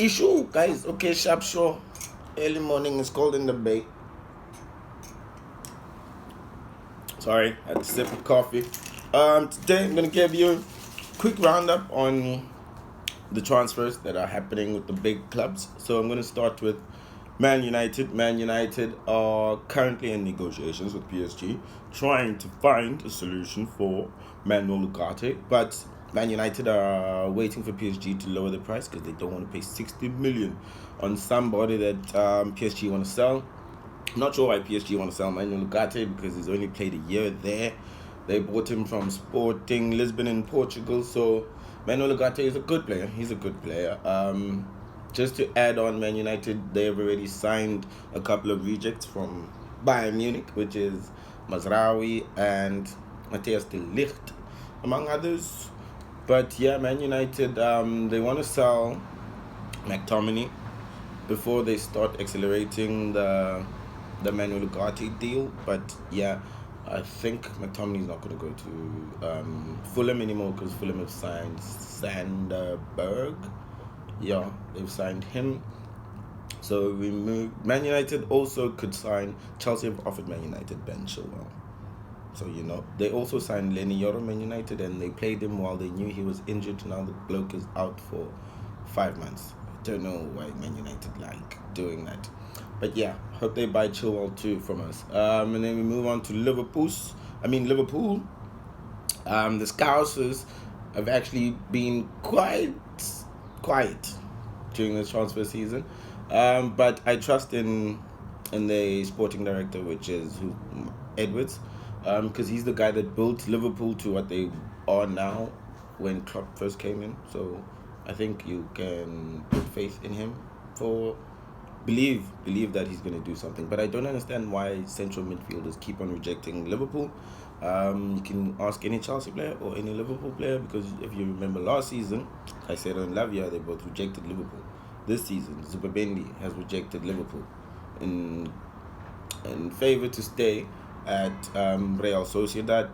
Issue, guys. Okay, sharp show. Early morning is cold in the bay. Sorry, I had a sip of coffee. Today I'm gonna give you a quick roundup on the transfers that are happening with the big clubs. So I'm gonna start with Man United. Man United are currently in negotiations with PSG, trying to find a solution for Manuel Ugarte, but Man United are waiting for PSG to lower the price because they don't want to pay 60 million on somebody that PSG want to sell. I'm not sure why PSG want to sell Manuel Ugarte because he's only played a year there. They bought him from Sporting Lisbon in Portugal, so Manuel Ugarte is a good player. He's a good player. Just to add on, Man United, they've already signed a couple of rejects from Bayern Munich, which is Mazraoui and Matthias de Ligt, among others. But yeah, Man United, they want to sell McTominay before they start accelerating the Manuel Ugarte deal. But yeah, I think McTominay's not going to go to Fulham anymore because Fulham have signed Sandberg. Yeah, they've signed him. So we moved. Man United also could sign. Chelsea have offered Man United Ben Chilwell. So, they also signed Lenny Yoro, Man United, and they played him while they knew he was injured. Now the bloke is out for 5 months. I don't know why Man United like doing that. But yeah, hope they buy Chilwell too from us. And then we move on to Liverpool. The Scousers have actually been quite quiet during this transfer season. But I trust in the sporting director, which is Edwards. Because he's the guy that built Liverpool to what they are now when Klopp first came in. So I think you can put faith in him believe that he's going to do something. But I don't understand why central midfielders keep on rejecting Liverpool. You can ask any Chelsea player or any Liverpool player, because if you remember last season, Caicedo and Lavia, they both rejected Liverpool. This season, Zubabendi has rejected Liverpool in favor to stay at Real Sociedad.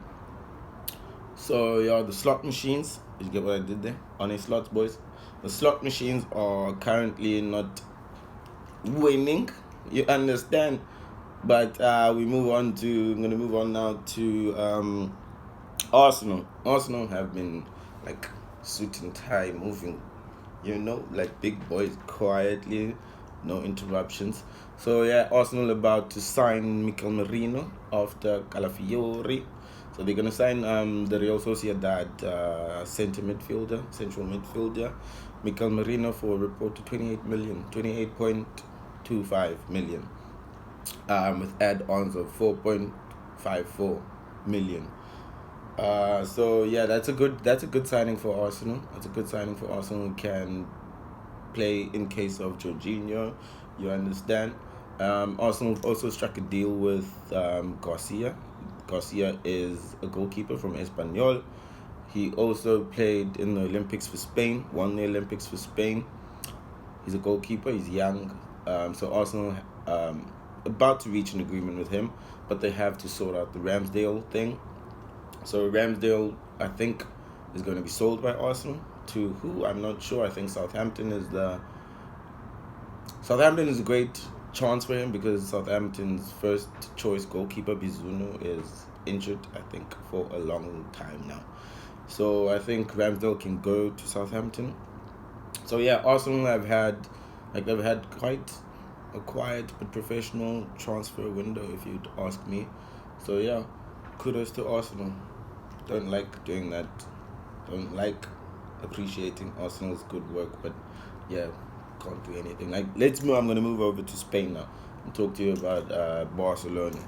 So yeah, the slot machines, you get what I did there? On a slots, boys. The slot machines are currently not winning, you understand? But I'm going to move on now to Arsenal. Arsenal have been like suit and tie moving, like big boys quietly, no interruptions. So yeah, Arsenal about to sign Mikel Merino after Calafiori. So they're gonna sign the Real Sociedad central midfielder, Mikel Merino, for a report to 28.25 million, with add-ons of 4.54 million. So yeah, that's a good signing for Arsenal. That's a good signing for Arsenal. Who can play in case of Jorginho, you understand. Arsenal also struck a deal with Garcia. Garcia is a goalkeeper from Espanyol. He also played in the Olympics for Spain, won the Olympics for Spain. He's a goalkeeper, he's young. So Arsenal about to reach an agreement with him, but they have to sort out the Ramsdale thing. So Ramsdale, I think, is going to be sold by Arsenal to who? I'm not sure. I think Southampton is a great chance for him, because Southampton's first choice goalkeeper Bizuno is injured, I think, for a long time now. So I think Ramsdale can go to Southampton. So yeah, Arsenal they've had quite a quiet but professional transfer window, if you'd ask me. So yeah, kudos to Arsenal. Don't like doing that. Don't like appreciating Arsenal's good work, but yeah, can't do anything. I'm going to move over to Spain now and talk to you about Barcelona.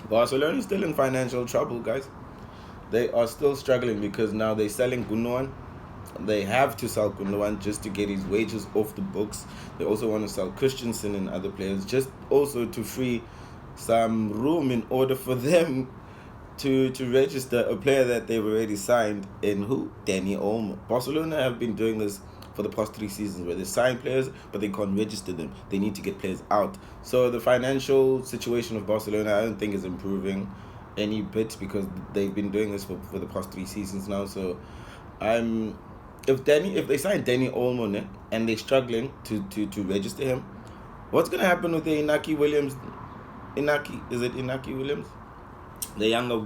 Barcelona is still in financial trouble, guys. They are still struggling because now they're selling Gundogan. They have to sell Gundogan just to get his wages off the books. They also want to sell Christensen and other players, just also to free some room in order for them to register a player that they've already signed in Dani Olmo. Barcelona have been doing this for the past 3 seasons, where they sign players but they can't register them. They need to get players out. So the financial situation of Barcelona, I don't think, is improving any bit, because they've been doing this for the past 3 seasons now. So I'm if they sign Danny Olmo and they're struggling to register him, what's gonna happen with the Inaki Williams? Is it Inaki Williams? The younger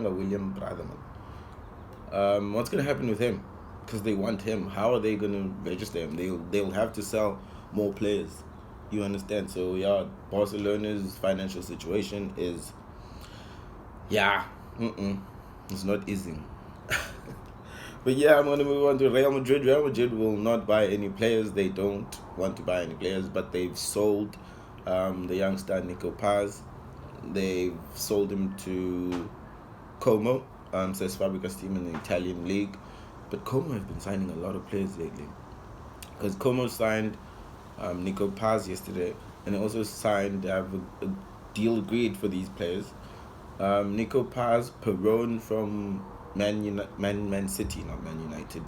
William brother, man. What's gonna happen with him? Because they want him. How are they gonna register him? They'll have to sell more players. You understand? So yeah, Barcelona's financial situation is, yeah, it's not easy. But yeah, I'm gonna move on to Real Madrid. Real Madrid will not buy any players. They don't want to buy any players, but they've sold the youngster Nico Paz. They've sold him to Como, Cesc Fabregas team in the Italian league. But Como have been signing a lot of players lately. Because Como signed Nico Paz yesterday, and they also signed, they have a deal agreed for these players. Nico Paz, Perón from Man City, not Man United.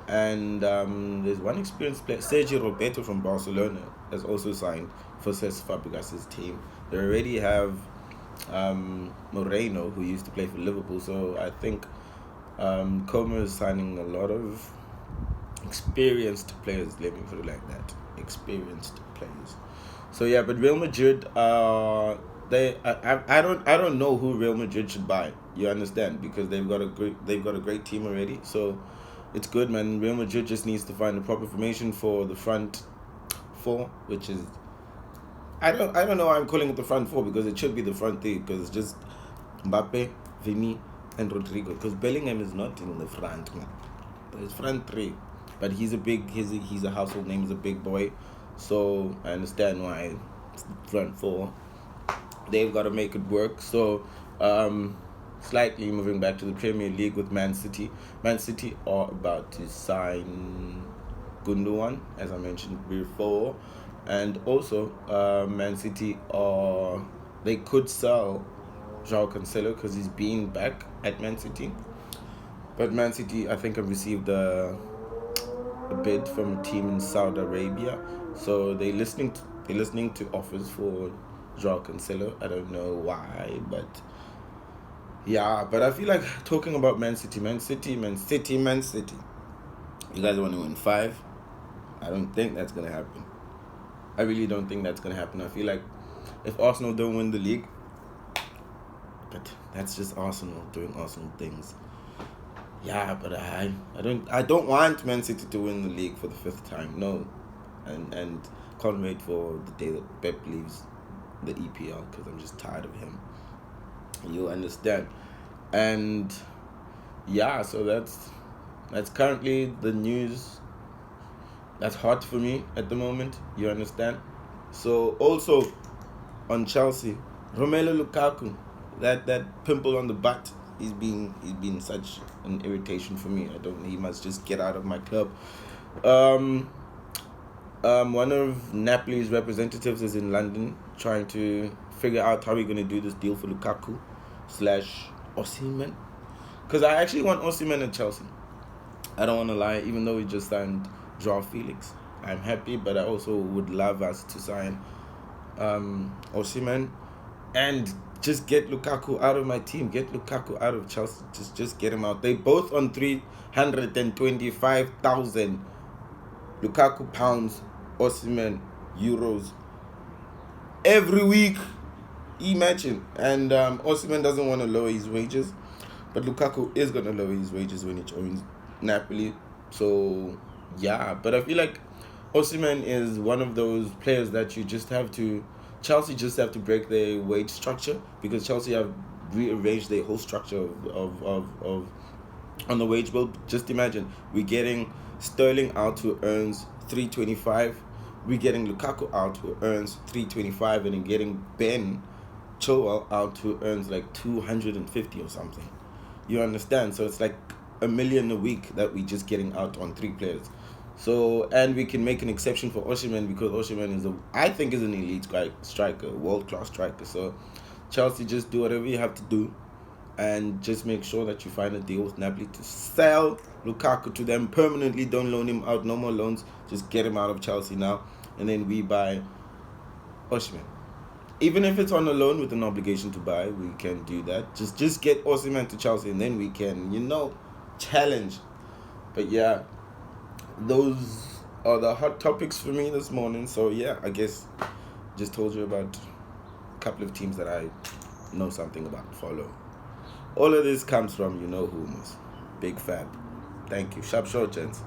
And there's one experienced player, Sergio Roberto from Barcelona, has also signed for Cesc Fabregas' team. They already have Moreno, who used to play for Liverpool. So I think Como is signing a lot of experienced players, let me put it like that. Experienced players. So yeah, but Real Madrid, I don't know who Real Madrid should buy. You understand? Because they've got a great team already. So it's good, man. Real Madrid just needs to find the proper formation for the front four, which is, I don't know why I'm calling it the front four, because it should be the front three, because it's just Mbappe, Vini, and Rodrigo. Because Bellingham is not in the front, man. It's front three, but he's a household name. He's a big boy, so I understand why it's the front four. They've got to make it work. So slightly moving back to the Premier League with Man City. Man City are about to sign Gundogan, as I mentioned before. And also, Man City they could sell João Cancelo because he's been back at Man City. But Man City, I think, have received a bid from a team in Saudi Arabia. So they're listening to offers for João Cancelo. I don't know why, but yeah. But I feel like talking about Man City. You guys want to win 5? I don't think that's gonna happen. I really don't think that's going to happen. I feel like if Arsenal don't win the league, but that's just Arsenal doing Arsenal things. Yeah, but I don't want Man City to win the league for the 5th time. No. And can't wait for the day that Pep leaves the EPL, because I'm just tired of him. You understand? And yeah, so that's currently the news that's hot for me at the moment. You understand? So also on Chelsea, Romelu Lukaku, that pimple on the butt, he's been such an irritation for me. He must just get out of my club. One of Napoli's representatives is in London trying to figure out how we're going to do this deal for Lukaku / Osimhen. Because I actually want Osimhen at Chelsea. I don't want to lie, even though we just signed João Felix. I'm happy, but I also would love us to sign Osimhen and just get Lukaku out of my team. Get Lukaku out of Chelsea. Just get him out. They both on 325,000 Lukaku pounds, Osimhen euros every week. Imagine. And Osimhen doesn't want to lower his wages, but Lukaku is going to lower his wages when he joins Napoli. So yeah, but I feel like Osimhen is one of those players that Chelsea just have to break their wage structure, because Chelsea have rearranged their whole structure of on the wage bill. Just imagine, we're getting Sterling out who earns 325, we're getting Lukaku out who earns 325, and then getting Ben Chilwell out who earns like 250 or something. You understand? So it's like $1 million a week that we're just getting out on 3 players. So, and we can make an exception for Osimhen, because Osimhen I think is an elite striker, world-class striker. So Chelsea, just do whatever you have to do and just make sure that you find a deal with Napoli to sell Lukaku to them permanently. Don't loan him out, no more loans. Just get him out of Chelsea now, and then we buy Osimhen. Even if it's on a loan with an obligation to buy, we can do that. Just get Osimhen to Chelsea, and then we can, challenge. But yeah, those are the hot topics for me this morning. So yeah, I guess just told you about a couple of teams that I know something about, follow. All of this comes from you know who, Big Fab. Thank you. Sharp short, gents.